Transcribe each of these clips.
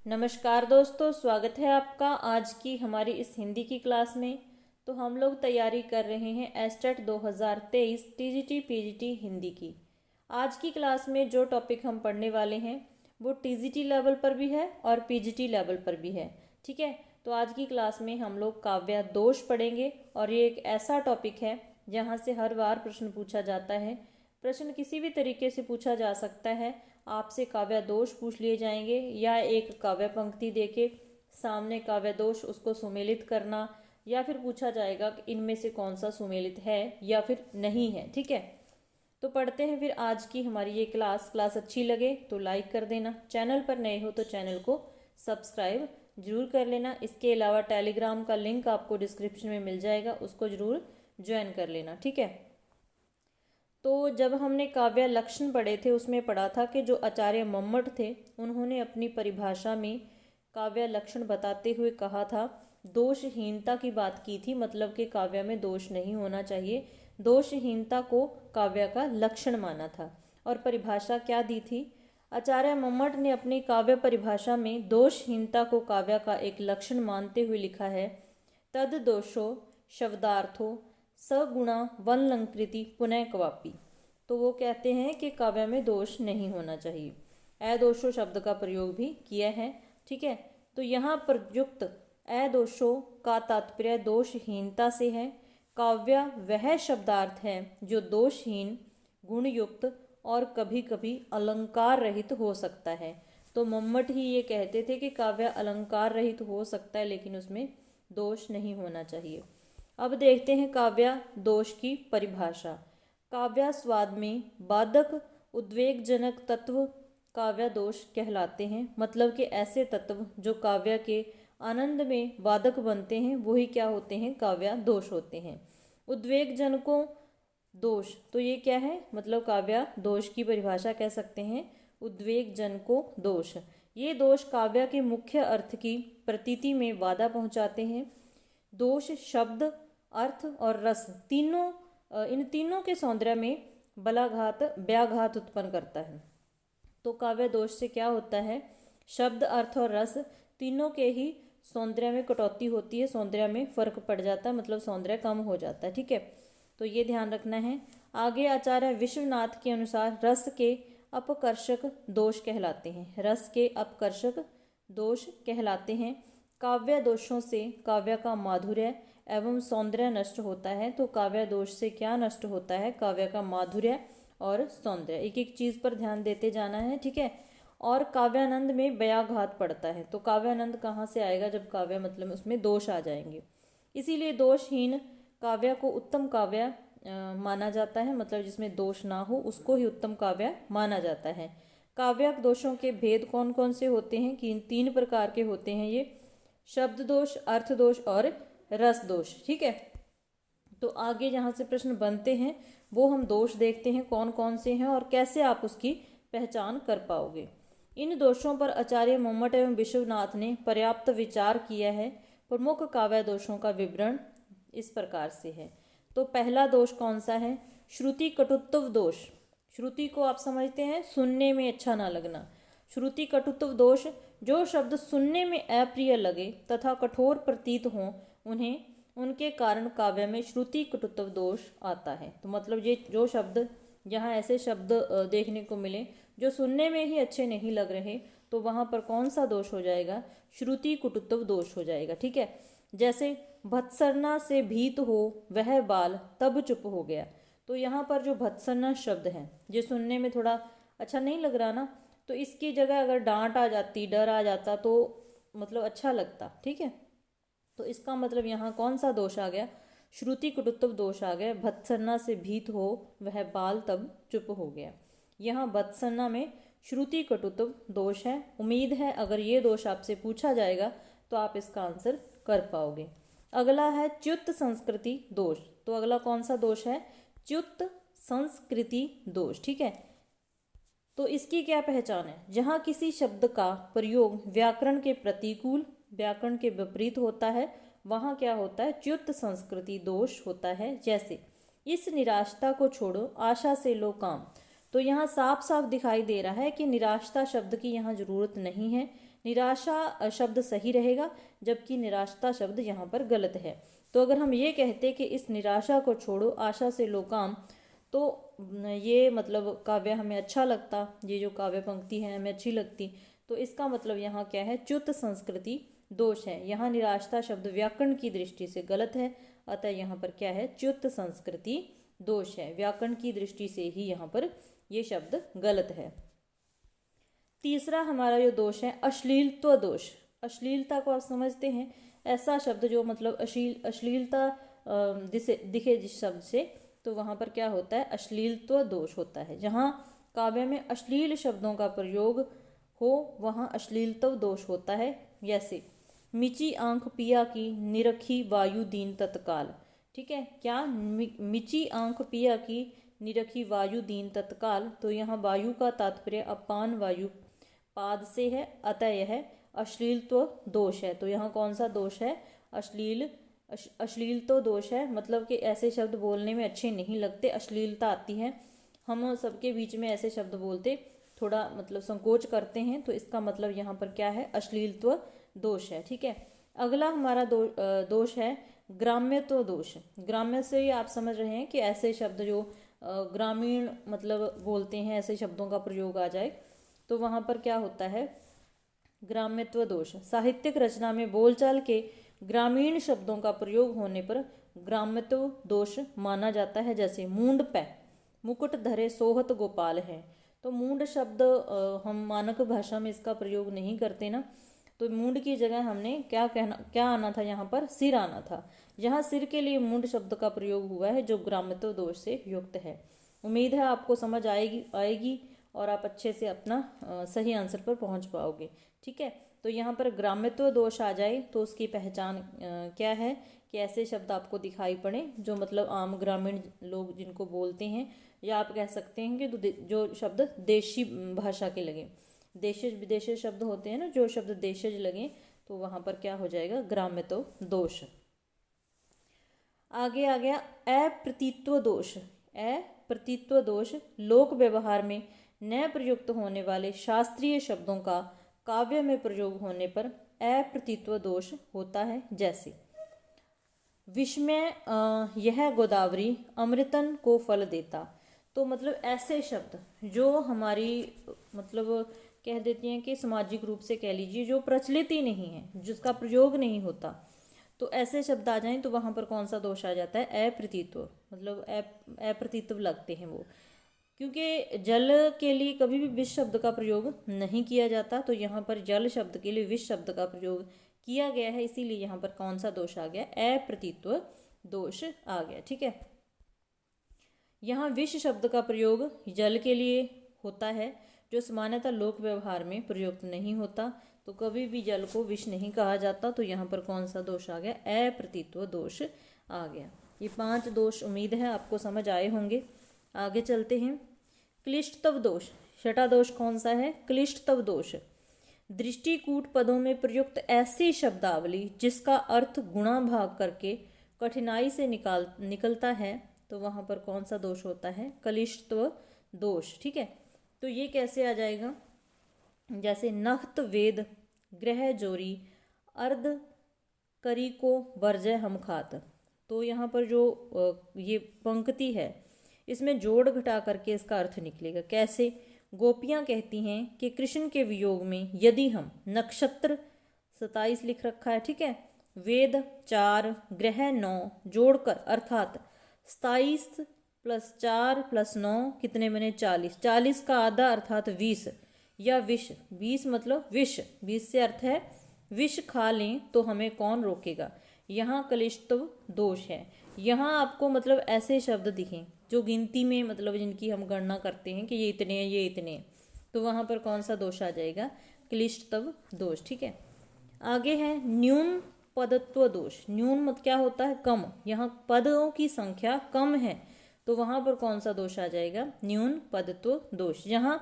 नमस्कार दोस्तों, स्वागत है आपका आज की हमारी इस हिंदी की क्लास में। तो हम लोग तैयारी कर रहे हैं एस्टेट 2023 टीजीटी पीजीटी हिंदी की। आज की क्लास में जो टॉपिक हम पढ़ने वाले हैं वो टीजीटी लेवल पर भी है और पीजीटी लेवल पर भी है। ठीक है, तो आज की क्लास में हम लोग काव्य दोष पढ़ेंगे और ये एक ऐसा टॉपिक है जहाँ से हर बार प्रश्न पूछा जाता है। प्रश्न किसी भी तरीके से पूछा जा सकता है। आपसे काव्य दोष पूछ लिए जाएंगे या एक काव्य पंक्ति देके सामने काव्य दोष उसको सुमेलित करना, या फिर पूछा जाएगा कि इनमें से कौन सा सुमेलित है या फिर नहीं है। ठीक है, तो पढ़ते हैं फिर आज की हमारी ये क्लास अच्छी लगे तो लाइक कर देना, चैनल पर नए हो तो चैनल को सब्सक्राइब जरूर कर लेना। इसके अलावा टेलीग्राम का लिंक आपको डिस्क्रिप्शन में मिल जाएगा, उसको जरूर ज्वाइन कर लेना। ठीक है, तो जब हमने काव्य लक्षण पढ़े थे उसमें पढ़ा था कि जो आचार्य मम्मट थे उन्होंने अपनी परिभाषा में काव्य लक्षण बताते हुए कहा था, दोषहीनता की बात की थी, मतलब कि काव्य में दोष नहीं होना चाहिए। दोषहीनता को काव्य का लक्षण माना था। और परिभाषा क्या दी थी? आचार्य मम्मट ने अपनी काव्य परिभाषा में दोषहीनता को काव्य का एक लक्षण मानते हुए लिखा है, तद दोषो शब्दार्थो सगुणा वनलंकृति पुनः क्वापी। तो वो कहते हैं कि काव्य में दोष नहीं होना चाहिए। अदोषो शब्द का प्रयोग भी किया है। ठीक है, तो यहाँ प्रयुक्त अदोषो का तात्पर्य दोषहीनता से है। काव्य वह शब्दार्थ है जो दोषहीन, गुणयुक्त और कभी कभी अलंकार रहित हो सकता है। तो मम्मट ही ये कहते थे कि काव्य अलंकार रहित हो सकता है लेकिन उसमें दोष नहीं होना चाहिए। अब देखते हैं काव्य दोष की परिभाषा। काव्य स्वाद में बाधक उद्वेगजनक तत्व काव्य दोष कहलाते हैं। मतलब कि ऐसे तत्व जो काव्य के आनंद में बाधक बनते हैं वही क्या होते हैं? काव्य दोष होते हैं। उद्वेगजनकों दोष, तो ये क्या है? मतलब काव्य दोष की परिभाषा कह सकते हैं उद्वेगजनकों दोष। ये दोष काव्य के मुख्य अर्थ की प्रतीति में बाधा पहुंचाते हैं। दोष शब्द, अर्थ और रस तीनों, इन तीनों के सौंदर्य में बलाघात व्याघात उत्पन्न करता है। तो काव्य दोष से क्या होता है? शब्द, अर्थ और रस तीनों के ही सौंदर्य में कटौती होती है, सौंदर्य में फर्क पड़ जाता है, मतलब सौंदर्य कम हो जाता है। ठीक है, तो ये ध्यान रखना है। आगे आचार्य विश्वनाथ के अनुसार रस के अपकर्षक दोष कहलाते हैं। रस के अपकर्षक दोष कहलाते हैं। काव्य दोषों से काव्य का माधुर्य एवं सौंदर्य नष्ट होता है। तो काव्य दोष से क्या नष्ट होता है? काव्य का माधुर्य और सौंदर्य। एक एक चीज़ पर ध्यान देते जाना है। ठीक है, और काव्यानंद में व्याघात पड़ता है। तो काव्यानंद कहाँ से आएगा? जब काव्य मतलब उसमें दोष आ जाएंगे। इसीलिए दोषहीन काव्य को उत्तम काव्य माना जाता है, मतलब जिसमें दोष ना हो उसको ही उत्तम काव्य माना जाता है। काव्य दोषों के भेद कौन कौन से होते हैं? कि तीन प्रकार के होते हैं ये, शब्द दोष, अर्थ दोष और रस दोष। ठीक है, तो आगे जहाँ से प्रश्न बनते हैं वो हम दोष देखते हैं कौन कौन से हैं और कैसे आप उसकी पहचान कर पाओगे। इन दोषों पर आचार्य मम्मट एवं विश्वनाथ ने पर्याप्त विचार किया है। प्रमुख काव्य दोषों का विवरण इस प्रकार से है। तो पहला दोष कौन सा है? श्रुति कटुत्व दोष। श्रुति को आप समझते हैं सुनने में अच्छा ना लगना। श्रुति कटुत्व दोष, जो शब्द सुनने में अप्रिय लगे तथा कठोर प्रतीत हों उन्हें, उनके कारण काव्य में श्रुति कटुत्व दोष आता है। तो मतलब ये जो शब्द, यहाँ ऐसे शब्द देखने को मिले जो सुनने में ही अच्छे नहीं लग रहे, तो वहाँ पर कौन सा दोष हो जाएगा? श्रुति कटुत्व दोष हो जाएगा। ठीक है, जैसे भत्सरना से भीत हो वह बाल तब चुप हो गया। तो यहाँ पर जो भत्सरना शब्द है जो सुनने में थोड़ा अच्छा नहीं लग रहा ना, तो इसकी जगह अगर डांट आ जाती, डर आ जाता तो मतलब अच्छा लगता। ठीक है, तो इसका मतलब यहाँ कौन सा दोष आ गया? श्रुति कटुत्व दोष आ गया। भत्सरना से भीत हो वह बाल तब चुप हो गया। यहाँ भत्सरना में श्रुति कटुत्व दोष है। उम्मीद है अगर ये दोष आपसे पूछा जाएगा तो आप इसका आंसर कर पाओगे। अगला है च्युत संस्कृति दोष। तो अगला कौन सा दोष है? च्युत संस्कृति दोष। ठीक है, तो इसकी क्या पहचान है? जहाँ किसी शब्द का प्रयोग व्याकरण के प्रतिकूल, व्याकरण के विपरीत होता है, वहाँ क्या होता है? च्युत संस्कृति दोष होता है। जैसे इस निराशता को छोड़ो, आशा से लो काम। तो यहाँ साफ साफ दिखाई दे रहा है कि निराशता शब्द की यहाँ जरूरत नहीं है। निराशा शब्द सही रहेगा, जबकि निराशता शब्द यहाँ पर गलत है। तो अगर हम ये कहते कि इस निराशा को छोड़ो, आशा से लो काम, तो ये मतलब काव्य हमें अच्छा लगता, ये जो काव्य पंक्ति है हमें अच्छी लगती। तो इसका मतलब यहाँ क्या है, च्युत संस्कृति दोष है। यहाँ निराशता शब्द व्याकरण की दृष्टि से गलत है, अतः यहाँ पर क्या है, च्युत संस्कृति दोष है। व्याकरण की दृष्टि से ही यहाँ पर ये शब्द गलत है। तीसरा हमारा जो दोष है, अश्लीलत्व दोष। अश्लीलता को आप समझते हैं, ऐसा शब्द जो मतलब अश्लीलता दिखे जिस शब्द से, तो वहाँ पर क्या होता है, अश्लीलत्व दोष होता है। जहाँ काव्य में अश्लील शब्दों का प्रयोग हो वहाँ अश्लीलत्व दोष होता है। जैसे मिची आंख पिया की, निरखी वायु दीन तत्काल। ठीक है, क्या मिची आंख पिया की, निरखी वायु दीन तत्काल। तो यहाँ वायु का तात्पर्य अपान वायु पाद से है, अतः यह अश्लीलत्व दोष है। तो यहाँ कौन सा दोष है, अश्लीलत्व दोष है। मतलब कि ऐसे शब्द बोलने में अच्छे नहीं लगते, अश्लीलता आती है, हम सबके बीच में ऐसे शब्द बोलते थोड़ा मतलब संकोच करते हैं। तो इसका मतलब यहाँ पर क्या है, अश्लीलत्व दोष है। ठीक है, अगला हमारा दोष है ग्राम्यत्व दोष। ग्राम्य से ही आप समझ रहे हैं कि ऐसे शब्द जो ग्रामीण मतलब बोलते हैं, ऐसे शब्दों का प्रयोग आ जाए, तो वहाँ पर क्या होता है, ग्राम्यत्व दोष। साहित्यिक रचना में बोलचाल के ग्रामीण शब्दों का प्रयोग होने पर ग्राम्यत्व दोष माना जाता है। जैसे मूंड पै, मुकुट धरे सोहत गोपाल है। तो मूंड शब्द हम मानक भाषा में इसका प्रयोग नहीं करते ना, तो मूंड की जगह हमने क्या आना था, यहाँ पर सिर आना था। यहाँ सिर के लिए मूंड शब्द का प्रयोग हुआ है, जो ग्राम्यत्व दोष से युक्त है। उम्मीद है आपको समझ आएगी और आप अच्छे से अपना सही आंसर पर पहुँच पाओगे। ठीक है, तो यहाँ पर ग्राम्यत्व दोष आ जाए तो उसकी पहचान क्या है, कि ऐसे शब्द आपको दिखाई पड़े जो मतलब आम ग्रामीण लोग जिनको बोलते हैं, या आप कह सकते हैं कि जो शब्द देशी भाषा के लगे, देशज विदेशी शब्द होते हैं ना, जो शब्द देशज लगे, तो वहाँ पर क्या हो जाएगा, ग्राम्यत्व दोष। आगे आ गया अप्रतीत्व दोष। अप्रतीत्व दोष लोक व्यवहार में न प्रयुक्त होने वाले शास्त्रीय शब्दों का काव्य में प्रयोग होने पर अप्रतीत्व दोष होता है। जैसे विस्मय यह गोदावरी अमृतन को फल देता। तो मतलब ऐसे शब्द जो हमारी मतलब कह देती हैं कि सामाजिक रूप से कह लीजिए जो प्रचलित ही नहीं है, जिसका प्रयोग नहीं होता, तो ऐसे शब्द आ जाएं तो वहाँ पर कौन सा दोष आ जाता है, अप्रतीत्व। मतलब अप्रतीत्व लगते हैं वो, क्योंकि जल के लिए कभी भी विष शब्द का प्रयोग नहीं किया जाता, तो यहाँ पर जल शब्द के लिए विष शब्द का प्रयोग किया गया है, इसीलिए यहाँ पर कौन सा दोष आ गया, अप्रतीत्व दोष आ गया। ठीक है, यहाँ विष शब्द का प्रयोग जल के लिए होता है, जो सामान्यतः लोक व्यवहार में प्रयुक्त नहीं होता, तो कभी भी जल को विष नहीं कहा जाता, तो यहाँ पर कौन सा दोष आ गया, अप्रतीत्व दोष आ गया। ये 5 दोष उम्मीद है आपको समझ आए होंगे। आगे चलते हैं, क्लिष्टतव दोष। छठा दोष कौन सा है, क्लिष्टतव दोष। दृष्टिकूट पदों में प्रयुक्त ऐसी शब्दावली जिसका अर्थ गुणा भाग करके कठिनाई से निकलता है, तो वहाँ पर कौन सा दोष होता है, क्लिष्टत्व दोष। ठीक है, तो ये कैसे आ जाएगा, जैसे नख्त वेद ग्रह जोरी अर्ध करी को वर्जय हम खात। तो यहाँ पर जो ये पंक्ति है, इसमें जोड़ घटा करके इसका अर्थ निकलेगा। कैसे, गोपियाँ कहती हैं कि कृष्ण के वियोग में यदि हम, नक्षत्र 27 लिख रखा है, ठीक है, वेद 4 ग्रह 9 जोड़कर अर्थात 27 + 4 + 9 कितने बने, 40। 40 का आधा अर्थात 20, या विष, 20 मतलब विष, 20 से अर्थ है विष खा लें तो हमें कौन रोकेगा। यहाँ क्लिष्टत्व दोष है। यहाँ आपको मतलब ऐसे शब्द दिखें जो गिनती में मतलब जिनकी हम गणना करते हैं कि ये इतने हैं, ये इतने हैं, तो वहाँ पर कौन सा दोष आ जाएगा, क्लिष्टत्व दोष। ठीक है, आगे है न्यून पदत्व दोष। न्यून मत क्या होता है, कम। यहाँ पदों की संख्या कम है, तो वहाँ पर कौन सा दोष आ जाएगा, न्यून पदत्व दोष। यहाँ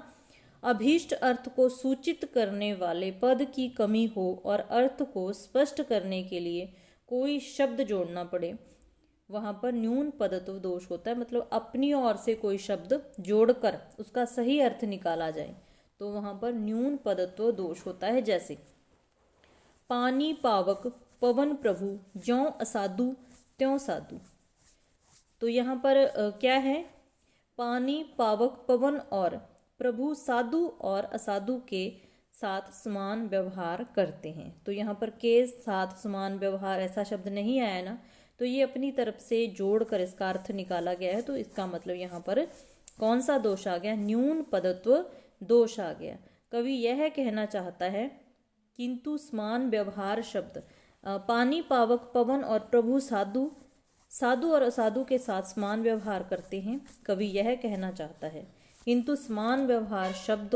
अभीष्ट अर्थ को सूचित करने वाले पद की कमी हो और अर्थ को स्पष्ट करने के लिए कोई शब्द जोड़ना पड़े, वहाँ पर न्यून पदत्व दोष होता है। मतलब अपनी ओर से कोई शब्द जोड़कर उसका सही अर्थ निकाला जाए, तो वहाँ पर न्यून पदत्व दोष होता है। जैसे पानी पावक पवन प्रभु, ज्यों असाधु त्यों साधु। तो यहाँ पर क्या है, पानी पावक पवन और प्रभु साधु और असाधु के साथ समान व्यवहार करते हैं। तो यहाँ पर के साथ समान व्यवहार ऐसा शब्द नहीं आया ना, तो ये अपनी तरफ से जोड़कर इसका अर्थ निकाला गया है। तो इसका मतलब यहाँ पर कौन सा दोष आ गया, न्यून पदत्व दोष आ गया। कवि यह कहना चाहता है किंतु समान व्यवहार शब्द पानी पावक पवन और प्रभु साधु साधु और असाधु के साथ समान व्यवहार करते हैं। कवि यह कहना चाहता है किंतु समान व्यवहार शब्द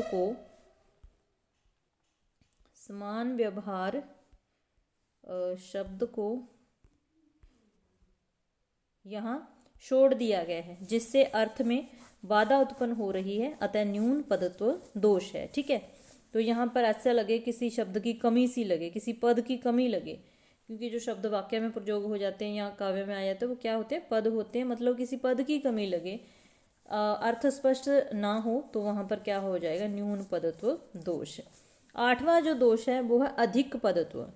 को यहाँ छोड़ दिया गया है, जिससे अर्थ में बाधा उत्पन्न हो रही है, अतः न्यून पदत्व दोष है। ठीक है, तो यहाँ पर ऐसा लगे किसी शब्द की कमी सी लगे, किसी पद की कमी लगे, क्योंकि जो शब्द वाक्य में प्रयोग हो जाते हैं या काव्य में आ जाते हैं वो क्या होते हैं, पद होते हैं। मतलब किसी पद की कमी लगे, अर्थ स्पष्ट ना हो, तो वहाँ पर क्या हो जाएगा, न्यून पदत्व दोष। आठवां जो दोष है वो है अधिक पदत्व।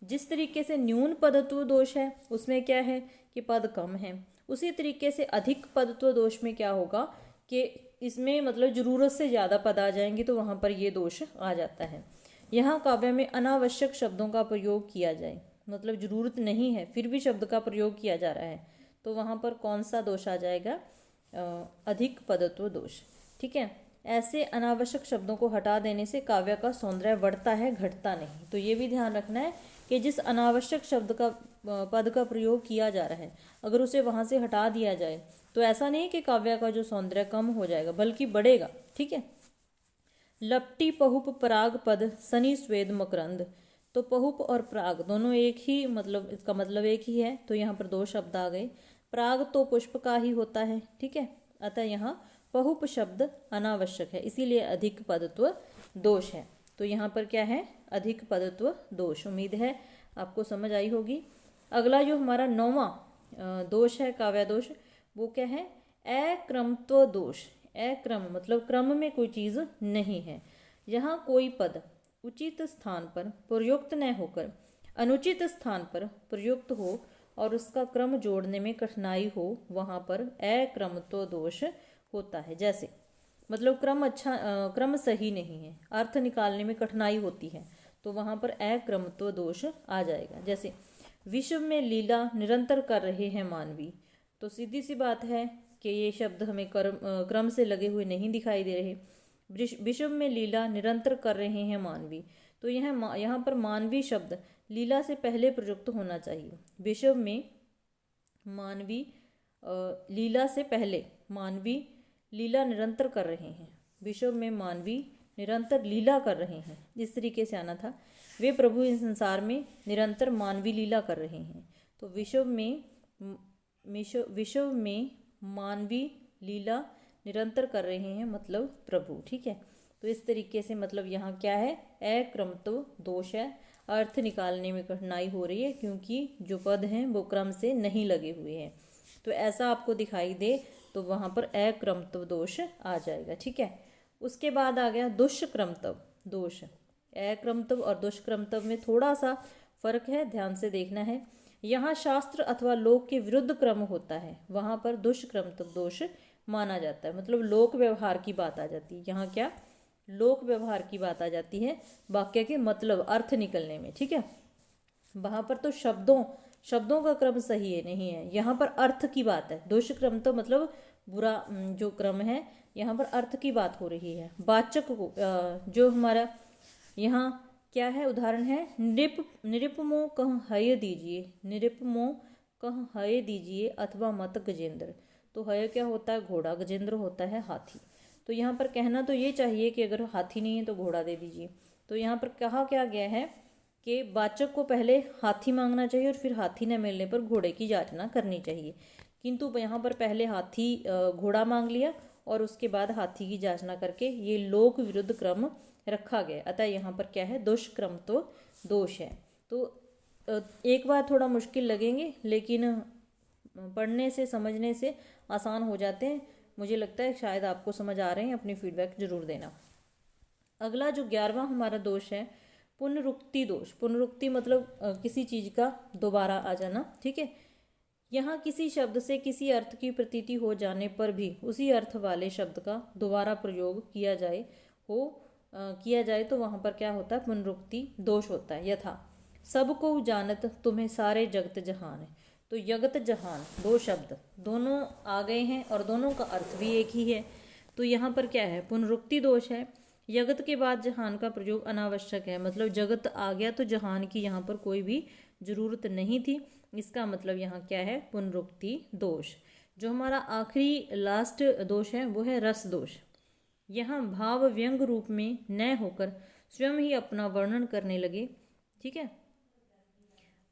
जिस तरीके से न्यून पदत्व दोष है उसमें क्या है कि पद कम है, उसी तरीके से अधिक पदत्व दोष में क्या होगा कि इसमें मतलब जरूरत से ज़्यादा पद आ जाएंगे, तो वहाँ पर ये दोष आ जाता है। यहाँ काव्य में अनावश्यक शब्दों का प्रयोग किया जाए, मतलब जरूरत नहीं है फिर भी शब्द का प्रयोग किया जा रहा है, तो वहाँ पर कौन सा दोष आ जाएगा, अधिक पदत्व दोष। ठीक है, ऐसे अनावश्यक शब्दों को हटा देने से काव्य का सौंदर्य बढ़ता है, घटता नहीं। तो ये भी ध्यान रखना है कि जिस अनावश्यक शब्द का पद का प्रयोग किया जा रहा है, अगर उसे वहाँ से हटा दिया जाए तो ऐसा नहीं कि काव्य का जो सौंदर्य कम हो जाएगा, बल्कि बढ़ेगा। ठीक है, लपटी पहुप पराग पद सनी स्वेद मकरंद। तो पहुप और पराग दोनों एक ही, मतलब इसका मतलब एक ही है, तो यहाँ पर दो शब्द आ गए। पराग तो पुष्प का ही होता है। ठीक है, अतः यहाँ पहुप शब्द अनावश्यक है, इसीलिए अधिक पदत्व दोष है। तो यहाँ पर क्या है, अधिक पदत्व दोष। उम्मीद है आपको समझ आई होगी। अगला जो हमारा 9वां दोष है, काव्य दोष, वो क्या है, अक्रमत्व दोष। अक्रम मतलब क्रम में कोई चीज़ नहीं है। यहाँ कोई पद उचित स्थान पर प्रयुक्त न होकर अनुचित स्थान पर प्रयुक्त हो और उसका क्रम जोड़ने में कठिनाई हो, वहाँ पर अक्रमत्व दोष होता है। जैसे मतलब क्रम सही नहीं है, अर्थ निकालने में कठिनाई होती है, तो वहाँ पर अक्रमत्व दोष आ जाएगा। जैसे विश्व में लीला निरंतर कर रहे हैं मानवी। तो सीधी सी बात है कि ये शब्द हमें क्रम से लगे हुए नहीं दिखाई दे रहे। विश्व में लीला निरंतर कर रहे हैं मानवी, तो यहाँ पर मानवी शब्द लीला से पहले प्रयुक्त होना चाहिए। विश्व में मानवी लीला से पहले मानवी लीला निरंतर कर रहे हैं, विश्व में मानवी निरंतर लीला कर रहे हैं, इस तरीके से आना था। वे प्रभु इस संसार में निरंतर मानवी लीला कर रहे हैं। तो विश्व में मानवी लीला निरंतर कर रहे हैं, मतलब प्रभु। ठीक है, तो इस तरीके से मतलब यहाँ क्या है, अक्रमत्व दोष है। अर्थ निकालने में कठिनाई हो रही है क्योंकि जो पद हैं वो क्रम से नहीं लगे हुए हैं। तो ऐसा आपको दिखाई दे तो वहाँ पर अक्रमत्व दोष आ जाएगा। ठीक है, उसके बाद आ गया दुष्क्रमत्व दोष। अक्रमत्व और दुष्क्रमत्व में थोड़ा सा फर्क है, ध्यान से देखना है। यहाँ शास्त्र अथवा लोक के विरुद्ध क्रम होता है, वहाँ पर दुष्क्रमत्व दोष माना जाता है। मतलब लोक व्यवहार की बात आ जाती है। यहाँ क्या, लोक व्यवहार की बात आ जाती है वाक्य के मतलब अर्थ निकलने में। ठीक है, वहाँ पर तो शब्दों का क्रम सही है नहीं है, यहाँ पर अर्थ की बात है। दुष्क्रम तो मतलब बुरा जो क्रम है, यहाँ पर अर्थ की बात हो रही है। वाचक को जो हमारा यहाँ क्या है, उदाहरण है, निरुपमो कह हय दीजिए, निरुपमो कह हय दीजिए अथवा मत गजेंद्र। तो हय क्या होता है, घोड़ा, गजेंद्र होता है हाथी। तो यहाँ पर कहना तो ये चाहिए कि अगर हाथी नहीं है तो घोड़ा दे दीजिए। तो यहाँ पर कहा क्या गया है कि वाचक को पहले हाथी मांगना चाहिए और फिर हाथी न मिलने पर घोड़े की याचना करनी चाहिए, किंतु यहाँ पर पहले हाथी घोड़ा मांग लिया और उसके बाद हाथी की याचना करके ये लोक विरुद्ध क्रम रखा गया। अतः यहाँ पर क्या है, दुष्क्रम तो दोष है। तो एक बार थोड़ा मुश्किल लगेंगे, लेकिन पढ़ने से समझने से आसान हो जाते हैं। मुझे लगता है शायद आपको समझ आ रहे हैं। अपनी फीडबैक ज़रूर देना। अगला जो 11वां हमारा दोष है पुनरुक्ति दोष। पुनरुक्ति मतलब किसी चीज का दोबारा आ जाना, ठीक है। यहाँ किसी शब्द से किसी अर्थ की प्रतीति हो जाने पर भी उसी अर्थ वाले शब्द का दोबारा प्रयोग किया जाए तो वहाँ पर क्या होता है, पुनरुक्ति दोष होता है। यथा सबको जानत तुम्हें सारे जगत जहान है, तो जगत जहान दो शब्द दोनों आ गए हैं और दोनों का अर्थ भी एक ही है, तो यहाँ पर क्या है, पुनरुक्ति दोष है। जगत के बाद जहान का प्रयोग अनावश्यक है, मतलब जगत आ गया तो जहान की यहाँ पर कोई भी जरूरत नहीं थी, इसका मतलब यहाँ क्या है, पुनरुक्ति दोष। जो हमारा आखिरी लास्ट दोष है वो है रस दोष। यहाँ भाव व्यंग रूप में न होकर स्वयं ही अपना वर्णन करने लगे, ठीक है,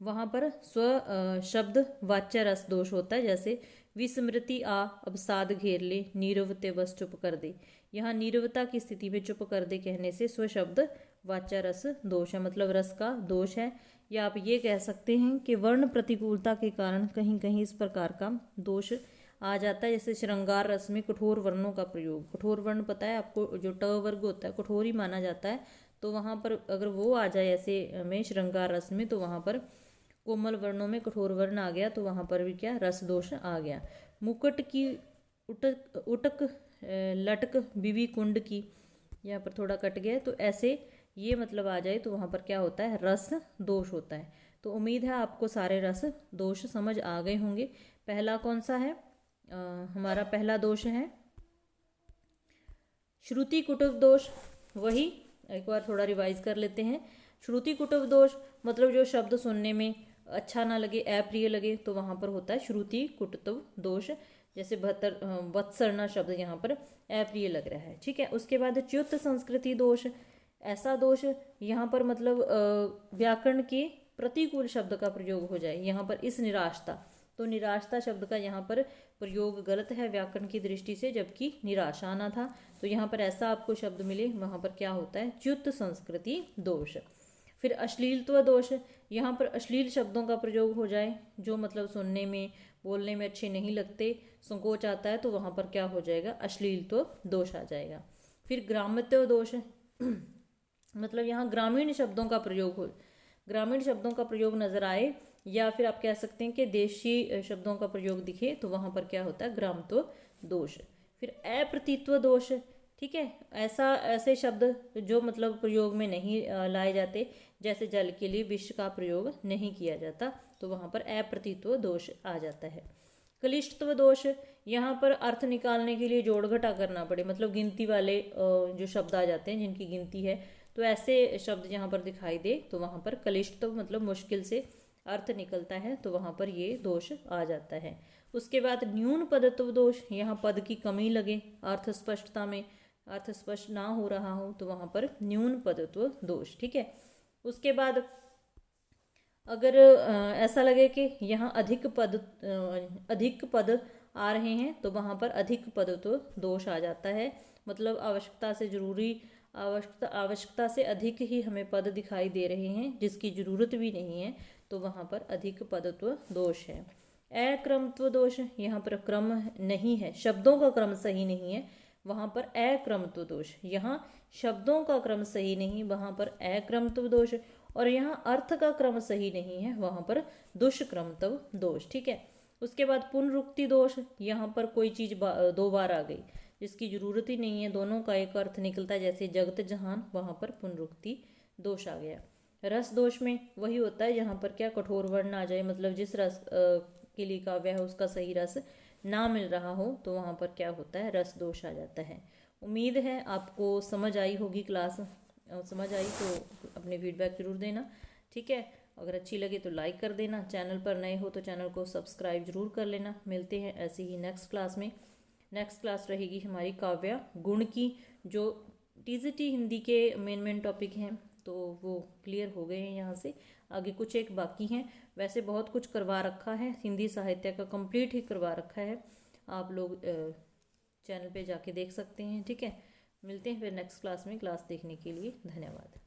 वहाँ पर स्व शब्द वाच्य रस दोष होता है। जैसे विस्मृति आ अब साध घेर ले, नीरवते बस चुप कर दे। यहाँ नीरवता की स्थिति में चुप कर दे कहने से स्व शब्द वाच्य रस दोष है, मतलब रस का दोष है। या आप ये कह सकते हैं कि वर्ण प्रतिकूलता के कारण कहीं कहीं इस प्रकार का दोष आ जाता है। जैसे श्रृंगार रस में कठोर वर्णों का प्रयोग, कठोर वर्ण पता है आपको, जो ट वर्ग होता है कठोर ही माना जाता है, तो वहाँ पर अगर वो आ जाए ऐसे में श्रृंगार रस में, तो वहाँ पर कोमल वर्णों में कठोर वर्ण आ गया, तो वहाँ पर भी क्या, रस दोष आ गया। मुकुट की उटक लटक बीबी कुंड की, यहाँ पर थोड़ा कट गया, तो ऐसे ये मतलब आ जाए तो वहाँ पर क्या होता है, रस दोष होता है। तो उम्मीद है आपको सारे रस दोष समझ आ गए होंगे। पहला कौन सा है, हमारा पहला दोष है श्रुति कुटुब दोष। वही एक बार थोड़ा रिवाइज कर लेते हैं। श्रुति कुटुब दोष मतलब जो शब्द सुनने में अच्छा ना लगे, अप्रिय लगे, तो वहाँ पर होता है श्रुति कुटुब दोष। जैसे वत्सरना शब्द यहाँ पर अप्रिय लग रहा है, ठीक है। उसके बाद च्युत संस्कृति दोष, ऐसा दोष यहाँ पर मतलब व्याकरण के प्रतिकूल शब्द का प्रयोग हो जाए। यहाँ पर इस निराशता, तो निराशता शब्द का यहाँ पर प्रयोग गलत है व्याकरण की दृष्टि से, जबकि निराशा आना था, तो यहाँ पर ऐसा आपको शब्द मिले, वहाँ पर क्या होता है, च्युत संस्कृति दोष। फिर अश्लीलत्व दोष, यहाँ पर अश्लील शब्दों का प्रयोग हो जाए जो मतलब सुनने में बोलने में अच्छे नहीं लगते, संकोच आता है, तो वहाँ पर क्या हो जाएगा, अश्लीलत्व दोष आ जाएगा। फिर ग्राम्यत्व दोष मतलब यहाँ ग्रामीण शब्दों का प्रयोग हो, ग्रामीण शब्दों का प्रयोग नजर आए, या फिर आप कह सकते हैं कि देशी शब्दों का प्रयोग दिखे, तो वहाँ पर क्या होता है, ग्रामत्व दोष। फिर अप्रतीत्व दोष, ठीक है, ऐसे शब्द जो मतलब प्रयोग में नहीं लाए जाते, जैसे जल के लिए विष का प्रयोग नहीं किया जाता, तो वहाँ पर अप्रतीत्व दोष आ जाता है। कलिष्टत्व दोष, यहाँ पर अर्थ निकालने के लिए जोड़ घटा करना पड़े, मतलब गिनती वाले जो शब्द आ जाते हैं जिनकी गिनती है, तो ऐसे शब्द यहाँ पर दिखाई दे, तो वहाँ पर कलिष्टत्व मतलब मुश्किल से अर्थ निकलता है, तो वहाँ पर ये दोष आ जाता है। उसके बाद न्यून पदत्व दोष, यहाँ पद की कमी लगे, अर्थ स्पष्टता में अर्थ स्पष्ट ना हो रहा हो, तो वहाँ पर न्यून पदत्व दोष, ठीक है। उसके बाद अगर ऐसा लगे कि यहाँ अधिक पद आ रहे हैं, तो वहाँ पर अधिक पदत्व दोष आ जाता है, मतलब आवश्यकता से अधिक ही हमें पद दिखाई दे रहे हैं जिसकी जरूरत भी नहीं है, तो वहाँ पर अधिक पदत्व दोष है। अक्रमत्व दोष, यहाँ पर क्रम नहीं है, शब्दों का क्रम सही नहीं है, वहाँ पर अक्रमत्व दोष। यहाँ शब्दों का क्रम सही नहीं, वहाँ पर अक्रमत्व दोष, और यहाँ अर्थ का क्रम सही नहीं है, वहाँ पर दुष्क्रमत्व दोष, ठीक है। उसके बाद पुनरुक्ति दोष, यहाँ पर कोई चीज़ दो बार आ गई जिसकी जरूरत ही नहीं है, दोनों का एक अर्थ निकलता है, जैसे जगत जहान, वहाँ पर पुनरुक्ति दोष आ गया। रस दोष में वही होता है, यहाँ पर क्या, कठोर वर्ण आ जाए, मतलब जिस रस के लिए काव्य है उसका सही रस ना मिल रहा हो, तो वहाँ पर क्या होता है, रस दोष आ जाता है। उम्मीद है आपको समझ आई होगी क्लास, समझ आई तो अपने फीडबैक जरूर देना, ठीक है। अगर अच्छी लगे तो लाइक कर देना, चैनल पर नए हो तो चैनल को सब्सक्राइब जरूर कर लेना। मिलते हैं ऐसे ही नेक्स्ट क्लास में। नेक्स्ट क्लास रहेगी हमारी काव्य गुण की, जो टीजीटी हिंदी के मेन टॉपिक हैं, तो वो क्लियर हो गए हैं। यहाँ से आगे कुछ एक बाकी हैं, वैसे बहुत कुछ करवा रखा है, हिंदी साहित्य का कंप्लीट ही करवा रखा है, आप लोग चैनल पे जाके देख सकते हैं, ठीक है। मिलते हैं फिर नेक्स्ट क्लास में। क्लास देखने के लिए धन्यवाद।